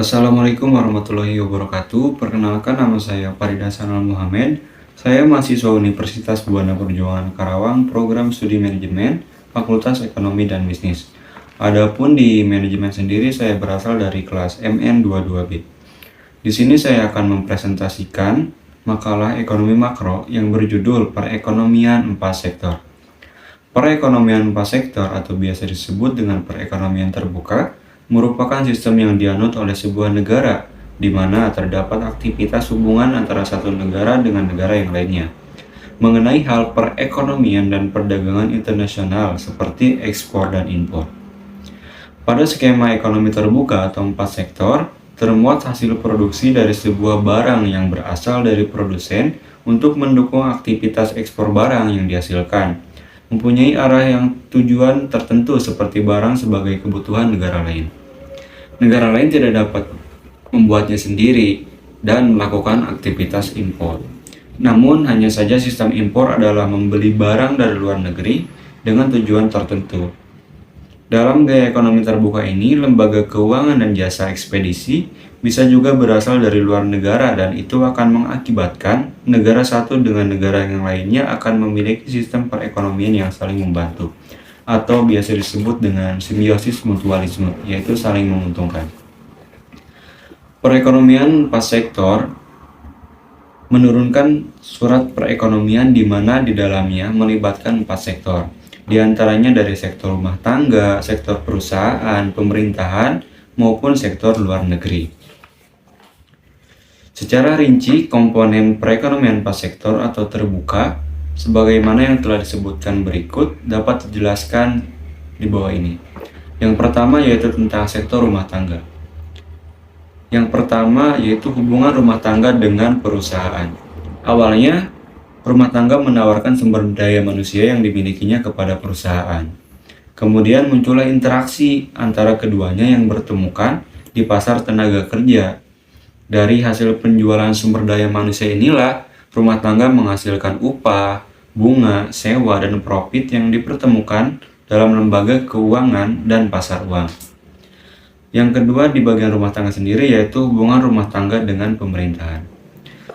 Assalamualaikum warahmatullahi wabarakatuh. Perkenalkan, nama saya Farida Sanal Muhammad. Saya mahasiswa Universitas Buana Perjuangan Karawang, program studi manajemen, Fakultas Ekonomi dan Bisnis. Adapun di manajemen sendiri, saya berasal dari kelas MN22B. Di sini saya akan mempresentasikan makalah ekonomi makro yang berjudul Perekonomian 4 Sektor. Perekonomian 4 sektor atau biasa disebut dengan perekonomian terbuka merupakan sistem yang dianut oleh sebuah negara di mana terdapat aktivitas hubungan antara satu negara dengan negara yang lainnya mengenai hal perekonomian dan perdagangan internasional seperti ekspor dan impor. Pada skema ekonomi terbuka atau 4 sektor, termuat hasil produksi dari sebuah barang yang berasal dari produsen untuk mendukung aktivitas ekspor barang yang dihasilkan, mempunyai arah yang tujuan tertentu seperti barang sebagai kebutuhan negara lain. Negara lain tidak dapat membuatnya sendiri dan melakukan aktivitas impor. Namun hanya saja sistem impor adalah membeli barang dari luar negeri dengan tujuan tertentu. Dalam gaya ekonomi terbuka ini, lembaga keuangan dan jasa ekspedisi bisa juga berasal dari luar negara dan itu akan mengakibatkan negara satu dengan negara yang lainnya akan memiliki sistem perekonomian yang saling membantu atau biasa disebut dengan simbiosis mutualisme, yaitu saling menguntungkan. Perekonomian 4 sektor menurunkan surat perekonomian di mana di dalamnya melibatkan 4 sektor. Di antaranya dari sektor rumah tangga, sektor perusahaan, pemerintahan, maupun sektor luar negeri. Secara rinci, komponen perekonomian 4 sektor atau terbuka, sebagaimana yang telah disebutkan berikut, dapat dijelaskan di bawah ini. Yang pertama yaitu tentang sektor rumah tangga. Yang pertama yaitu hubungan rumah tangga dengan perusahaan. Awalnya, rumah tangga menawarkan sumber daya manusia yang dimilikinya kepada perusahaan. Kemudian muncullah interaksi antara keduanya yang bertemukan di pasar tenaga kerja. Dari hasil penjualan sumber daya manusia inilah, rumah tangga menghasilkan upah, bunga, sewa, dan profit yang dipertemukan dalam lembaga keuangan dan pasar uang. Yang kedua di bagian rumah tangga sendiri yaitu hubungan rumah tangga dengan pemerintahan.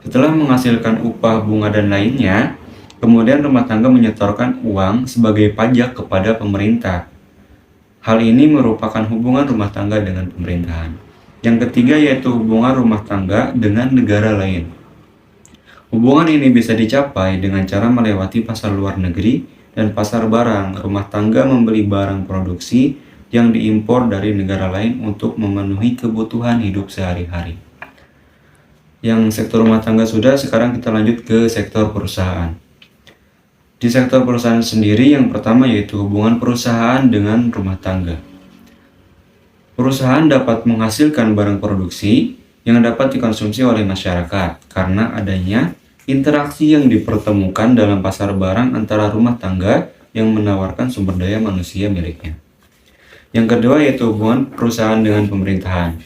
Setelah menghasilkan upah, bunga, dan lainnya, kemudian rumah tangga menyetorkan uang sebagai pajak kepada pemerintah. Hal ini merupakan hubungan rumah tangga dengan pemerintahan. Yang ketiga yaitu hubungan rumah tangga dengan negara lain. Hubungan ini bisa dicapai dengan cara melewati pasar luar negeri dan pasar barang. Rumah tangga membeli barang produksi yang diimpor dari negara lain untuk memenuhi kebutuhan hidup sehari-hari. Yang sektor rumah tangga sudah, sekarang kita lanjut ke sektor perusahaan. Di sektor perusahaan sendiri, yang pertama yaitu hubungan perusahaan dengan rumah tangga. Perusahaan dapat menghasilkan barang produksi yang dapat dikonsumsi oleh masyarakat karena adanya interaksi yang dipertemukan dalam pasar barang antara rumah tangga yang menawarkan sumber daya manusia miliknya. Yang kedua yaitu hubungan perusahaan dengan pemerintahan.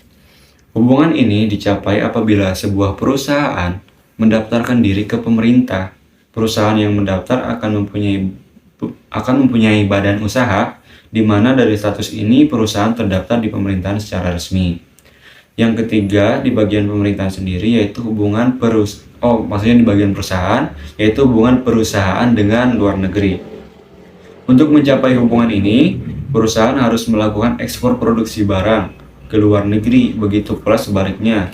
Hubungan ini dicapai apabila sebuah perusahaan mendaftarkan diri ke pemerintah. Perusahaan yang mendaftar akan mempunyai badan usaha, di mana dari status ini perusahaan terdaftar di pemerintahan secara resmi. Yang ketiga di bagian pemerintahan sendiri yaitu hubungan di bagian perusahaan yaitu hubungan perusahaan dengan luar negeri. Untuk mencapai hubungan ini, perusahaan harus melakukan ekspor produksi barang ke luar negeri, begitu pula sebaliknya.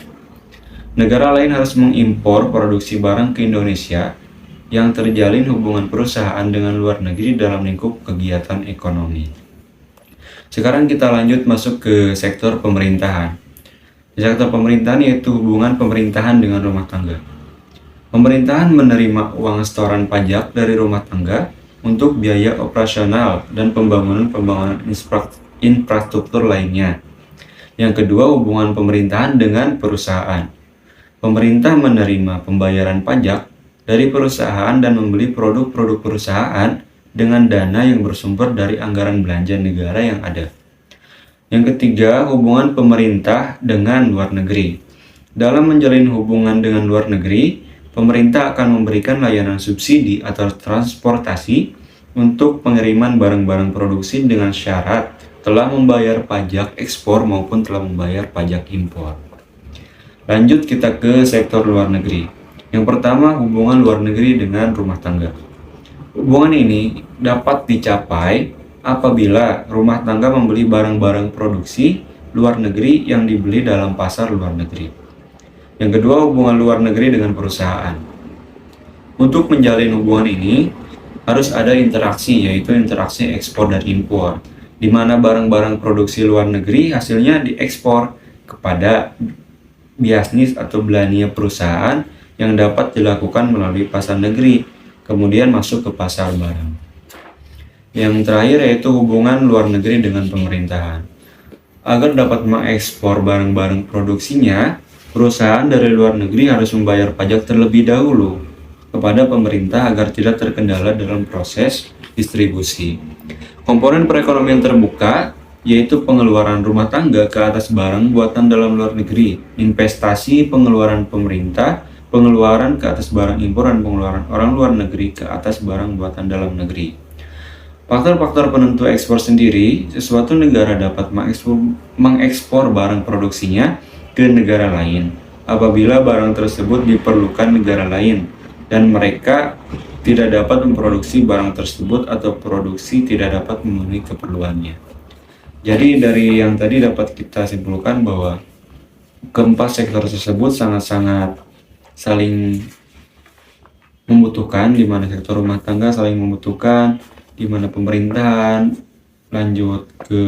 Negara lain harus mengimpor produksi barang ke Indonesia yang terjalin hubungan perusahaan dengan luar negeri dalam lingkup kegiatan ekonomi. Sekarang kita lanjut masuk ke sektor pemerintahan. Di sektor pemerintahan yaitu hubungan pemerintahan dengan rumah tangga. Pemerintahan menerima uang setoran pajak dari rumah tangga untuk biaya operasional dan pembangunan infrastruktur lainnya. Yang kedua, hubungan pemerintahan dengan perusahaan. Pemerintah menerima pembayaran pajak dari perusahaan dan membeli produk-produk perusahaan dengan dana yang bersumber dari anggaran belanja negara yang ada. Yang ketiga, hubungan pemerintah dengan luar negeri. Dalam menjalin hubungan dengan luar negeri, pemerintah akan memberikan layanan subsidi atau transportasi untuk pengiriman barang-barang produksi dengan syarat telah membayar pajak ekspor maupun telah membayar pajak impor. Lanjut kita ke sektor luar negeri. Yang pertama, hubungan luar negeri dengan rumah tangga. Hubungan ini dapat dicapai apabila rumah tangga membeli barang-barang produksi luar negeri yang dibeli dalam pasar luar negeri. Yang kedua, hubungan luar negeri dengan perusahaan. Untuk menjalin hubungan ini, harus ada interaksi, yaitu interaksi ekspor dan impor, di mana barang-barang produksi luar negeri hasilnya diekspor kepada bisnis atau belanja perusahaan yang dapat dilakukan melalui pasar negeri, kemudian masuk ke pasar barang. Yang terakhir yaitu hubungan luar negeri dengan pemerintahan. Agar dapat mengekspor barang-barang produksinya, perusahaan dari luar negeri harus membayar pajak terlebih dahulu kepada pemerintah agar tidak terkendala dalam proses distribusi. Komponen perekonomian terbuka yaitu pengeluaran rumah tangga ke atas barang buatan dalam luar negeri, investasi, pengeluaran pemerintah, pengeluaran ke atas barang impor, dan pengeluaran orang luar negeri ke atas barang buatan dalam negeri. Faktor-faktor penentu ekspor sendiri, sesuatu negara dapat mengekspor barang produksinya ke negara lain apabila barang tersebut diperlukan negara lain dan mereka tidak dapat memproduksi barang tersebut atau produksi tidak dapat memenuhi keperluannya. Jadi dari yang tadi dapat kita simpulkan bahwa keempat sektor tersebut sangat-sangat saling membutuhkan, di mana sektor rumah tangga saling membutuhkan, di mana pemerintahan, lanjut ke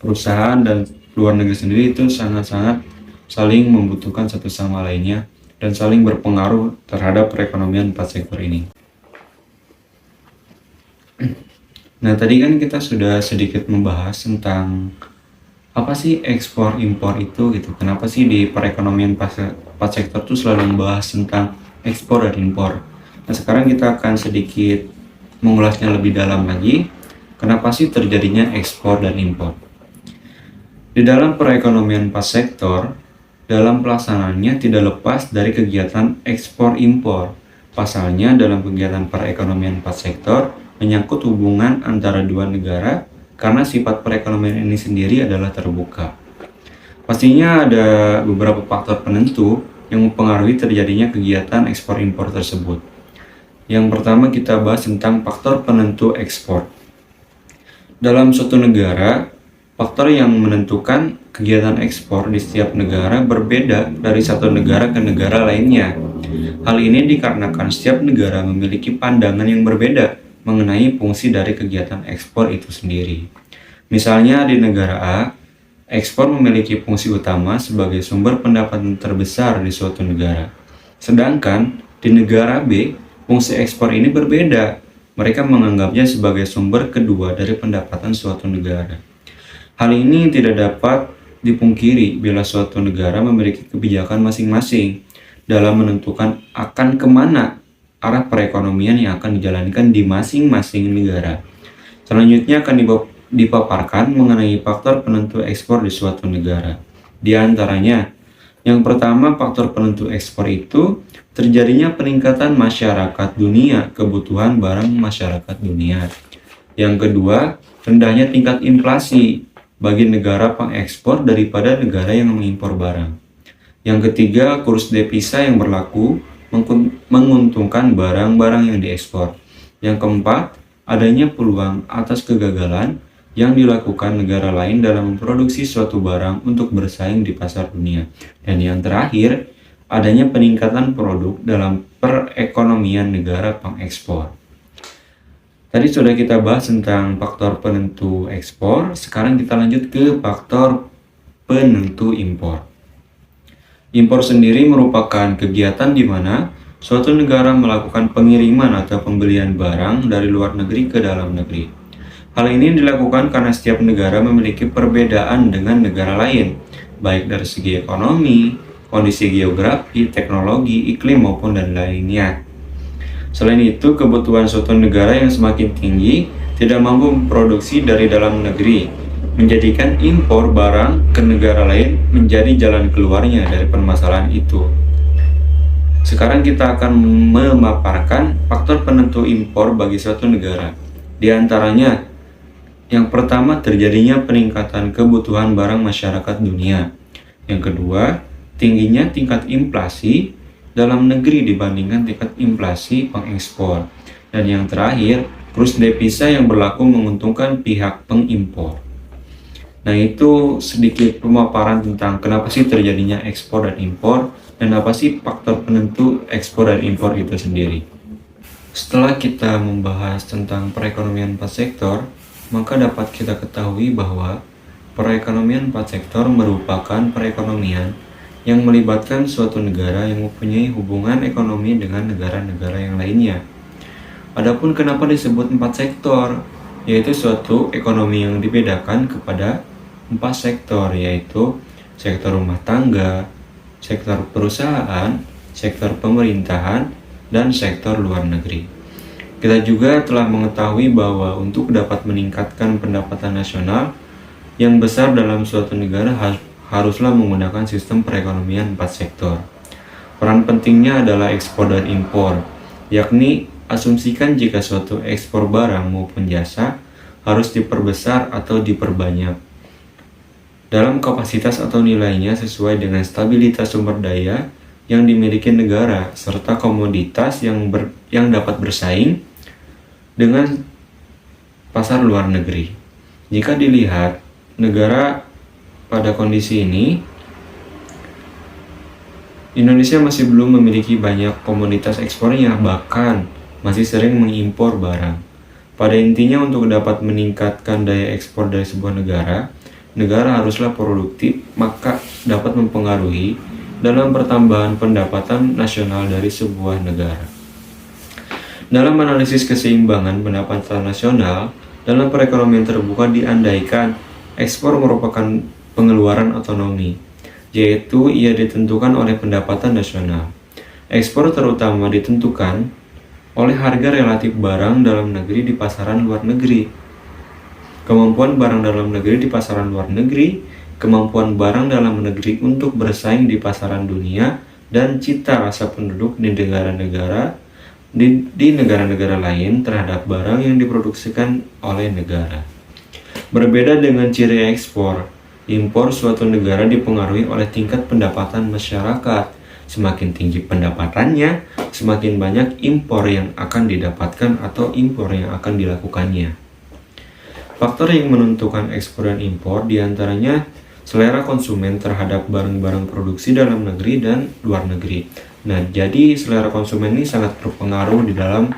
perusahaan dan luar negeri sendiri itu sangat-sangat saling membutuhkan satu sama lainnya dan saling berpengaruh terhadap perekonomian empat sektor ini. Nah, tadi kan kita sudah sedikit membahas tentang apa sih ekspor impor itu gitu. Kenapa sih di perekonomian empat sektor itu selalu membahas tentang ekspor dan impor. Nah, sekarang kita akan sedikit mengulasnya lebih dalam lagi. Kenapa sih terjadinya ekspor dan impor? Di dalam perekonomian empat sektor, dalam pelaksanaannya tidak lepas dari kegiatan ekspor impor. Pasalnya dalam kegiatan perekonomian empat sektor menyangkut hubungan antara dua negara karena sifat perekonomian ini sendiri adalah terbuka. Pastinya ada beberapa faktor penentu yang mempengaruhi terjadinya kegiatan ekspor impor tersebut. Yang pertama kita bahas tentang faktor penentu ekspor. Dalam suatu negara, faktor yang menentukan kegiatan ekspor di setiap negara berbeda dari satu negara ke negara lainnya. Hal ini dikarenakan setiap negara memiliki pandangan yang berbeda mengenai fungsi dari kegiatan ekspor itu sendiri. Misalnya di negara A, ekspor memiliki fungsi utama sebagai sumber pendapatan terbesar di suatu negara. Sedangkan di negara B, fungsi ekspor ini berbeda. Mereka menganggapnya sebagai sumber kedua dari pendapatan suatu negara. Hal ini tidak dapat dipungkiri bila suatu negara memiliki kebijakan masing-masing dalam menentukan akan kemana arah perekonomian yang akan dijalankan di masing-masing negara. Selanjutnya akan dipaparkan mengenai faktor penentu ekspor di suatu negara. Di antaranya, yang pertama faktor penentu ekspor itu terjadinya peningkatan masyarakat dunia, kebutuhan barang masyarakat dunia. Yang kedua, rendahnya tingkat inflasi bagi negara pengekspor daripada negara yang mengimpor barang. Yang ketiga, kurs devisa yang berlaku menguntungkan barang-barang yang diekspor. Yang keempat, adanya peluang atas kegagalan yang dilakukan negara lain dalam memproduksi suatu barang untuk bersaing di pasar dunia. Dan yang terakhir, adanya peningkatan produk dalam perekonomian negara pengekspor. Tadi sudah kita bahas tentang faktor penentu ekspor, sekarang kita lanjut ke faktor penentu impor. Impor sendiri merupakan kegiatan di mana suatu negara melakukan pengiriman atau pembelian barang dari luar negeri ke dalam negeri. Hal ini dilakukan karena setiap negara memiliki perbedaan dengan negara lain, baik dari segi ekonomi, kondisi geografi, teknologi, iklim, maupun dan lainnya. Selain itu, kebutuhan suatu negara yang semakin tinggi tidak mampu memproduksi dari dalam negeri, menjadikan impor barang ke negara lain menjadi jalan keluarnya dari permasalahan itu. Sekarang kita akan memaparkan faktor penentu impor bagi suatu negara. Di antaranya, Yang pertama, terjadinya peningkatan kebutuhan barang masyarakat dunia. Yang kedua, tingginya tingkat inflasi dalam negeri dibandingkan tingkat inflasi pengekspor. Dan yang terakhir, kurs devisa yang berlaku menguntungkan pihak pengimpor. Nah, itu sedikit pemaparan tentang kenapa sih terjadinya ekspor dan impor, dan apa sih faktor penentu ekspor dan impor itu sendiri. Setelah kita membahas tentang perekonomian 4 sektor, maka dapat kita ketahui bahwa perekonomian 4 sektor merupakan perekonomian yang melibatkan suatu negara yang mempunyai hubungan ekonomi dengan negara-negara yang lainnya. Adapun kenapa disebut 4 sektor, yaitu suatu ekonomi yang dibedakan kepada 4 sektor, yaitu sektor rumah tangga, sektor perusahaan, sektor pemerintahan, dan sektor luar negeri. Kita juga telah mengetahui bahwa untuk dapat meningkatkan pendapatan nasional yang besar dalam suatu negara haruslah menggunakan sistem perekonomian 4 sektor. Peran pentingnya adalah ekspor dan impor, yakni asumsikan jika suatu ekspor barang maupun jasa harus diperbesar atau diperbanyak dalam kapasitas atau nilainya sesuai dengan stabilitas sumber daya yang dimiliki negara serta komoditas yang dapat bersaing dengan pasar luar negeri. Jika dilihat negara pada kondisi ini, Indonesia masih belum memiliki banyak komoditas ekspornya, bahkan masih sering mengimpor barang. Pada intinya, untuk dapat meningkatkan daya ekspor dari sebuah negara, negara haruslah produktif, maka dapat mempengaruhi dalam pertambahan pendapatan nasional dari sebuah negara. Dalam analisis keseimbangan pendapatan nasional, dalam perekonomian terbuka diandaikan ekspor merupakan pengeluaran otonomi, yaitu ia ditentukan oleh pendapatan nasional. Ekspor terutama ditentukan oleh harga relatif barang dalam negeri di pasaran luar negeri. Kemampuan barang dalam negeri di pasaran luar negeri, kemampuan barang dalam negeri untuk bersaing di pasaran dunia, dan cita rasa penduduk di negara-negara lain terhadap barang yang diproduksikan oleh negara. Berbeda dengan ciri ekspor, impor suatu negara dipengaruhi oleh tingkat pendapatan masyarakat. Semakin tinggi pendapatannya, semakin banyak impor yang akan didapatkan atau impor yang akan dilakukannya. Faktor yang menentukan ekspor dan impor diantaranya selera konsumen terhadap barang-barang produksi dalam negeri dan luar negeri. Nah, jadi selera konsumen ini sangat berpengaruh di dalam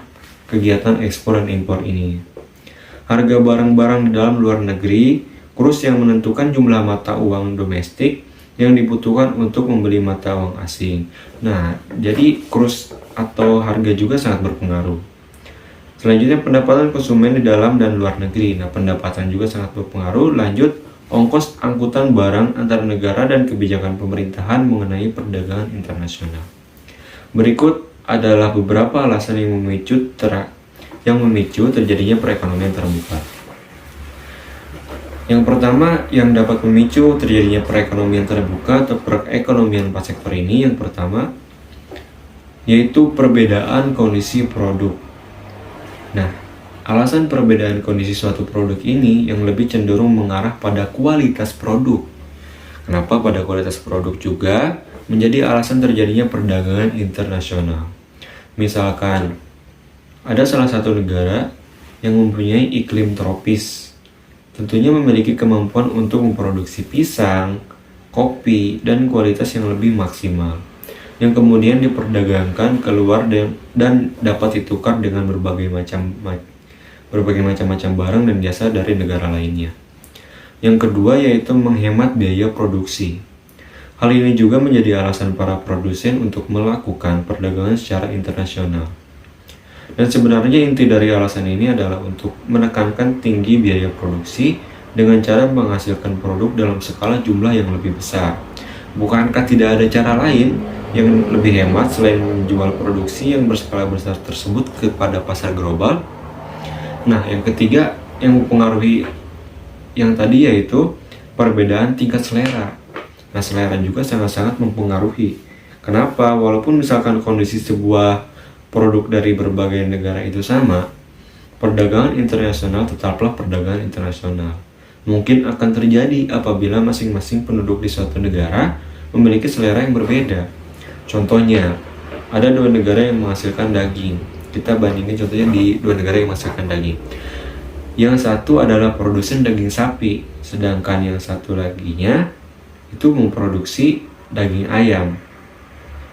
kegiatan ekspor dan impor ini. Harga barang-barang di dalam luar negeri, kurs yang menentukan jumlah mata uang domestik yang dibutuhkan untuk membeli mata uang asing. Nah, jadi kurs atau harga juga sangat berpengaruh. Selanjutnya, pendapatan konsumen di dalam dan luar negeri. Nah, pendapatan juga sangat berpengaruh. Lanjut, ongkos angkutan barang antar negara dan kebijakan pemerintahan mengenai perdagangan internasional. Berikut adalah beberapa alasan yang memicu terjadinya perekonomian terbuka. Yang pertama, yang dapat memicu terjadinya perekonomian terbuka atau perekonomian 4 sektor ini, yang pertama yaitu perbedaan kondisi produk. Nah, alasan perbedaan kondisi suatu produk ini yang lebih cenderung mengarah pada kualitas produk. Kenapa pada kualitas produk juga menjadi alasan terjadinya perdagangan internasional. Misalkan, ada salah satu negara yang mempunyai iklim tropis, tentunya memiliki kemampuan untuk memproduksi pisang, kopi, dan kualitas yang lebih maksimal, yang kemudian diperdagangkan keluar dan dapat ditukar dengan berbagai macam-macam barang dan jasa dari negara lainnya. Yang kedua yaitu menghemat biaya produksi. Hal ini juga menjadi alasan para produsen untuk melakukan perdagangan secara internasional. Dan sebenarnya inti dari alasan ini adalah untuk menekankan tinggi biaya produksi dengan cara menghasilkan produk dalam skala jumlah yang lebih besar. Bukankah tidak ada cara lain yang lebih hemat selain menjual produksi yang berskala besar tersebut kepada pasar global? Nah, yang ketiga yang mempengaruhi yang tadi yaitu perbedaan tingkat selera. Nah, selera juga sangat-sangat mempengaruhi. Kenapa? Walaupun misalkan kondisi sebuah produk dari berbagai negara itu sama, Perdagangan internasional tetaplah perdagangan internasional. Mungkin akan terjadi apabila masing-masing penduduk di suatu negara memiliki selera yang berbeda. Contohnya, ada dua negara yang menghasilkan daging. Kita bandingin contohnya di dua negara yang menghasilkan daging. Yang satu adalah produsen daging sapi, sedangkan yang satu laginya itu memproduksi daging ayam.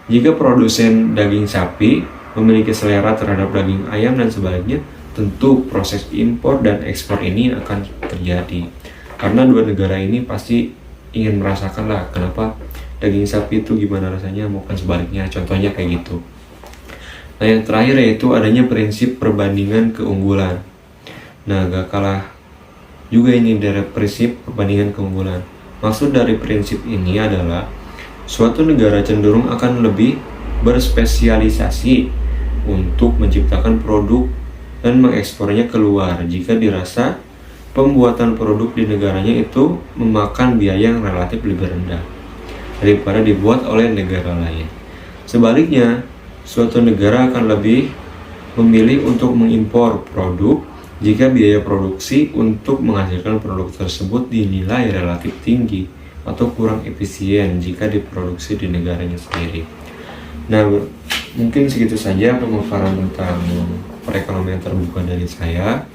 Jika produsen daging sapi memiliki selera terhadap daging ayam dan sebaliknya, tentu proses impor dan ekspor ini akan terjadi. Karena dua negara ini pasti ingin merasakan lah kenapa daging sapi itu gimana rasanya, maupun sebaliknya, contohnya kayak gitu. Nah, yang terakhir yaitu adanya prinsip perbandingan keunggulan. Nah, gak kalah juga ini dari prinsip perbandingan keunggulan. Maksud dari prinsip ini adalah suatu negara cenderung akan lebih berspesialisasi untuk menciptakan produk dan mengekspornya keluar jika dirasa pembuatan produk di negaranya itu memakan biaya yang relatif lebih rendah daripada dibuat oleh negara lain. Sebaliknya, suatu negara akan lebih memilih untuk mengimpor produk jika biaya produksi untuk menghasilkan produk tersebut dinilai relatif tinggi atau kurang efisien jika diproduksi di negaranya sendiri. Nah, mungkin segitu saja pemaparan tentang perekonomian terbuka dari saya.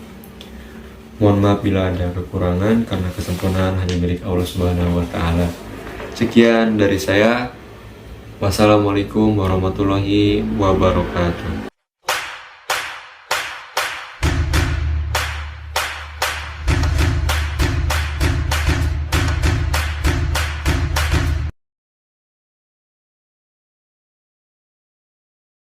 Mohon maaf bila ada kekurangan karena kesempurnaan hanya milik Allah Subhanahu wa taala. Sekian dari saya. Wassalamualaikum warahmatullahi wabarakatuh.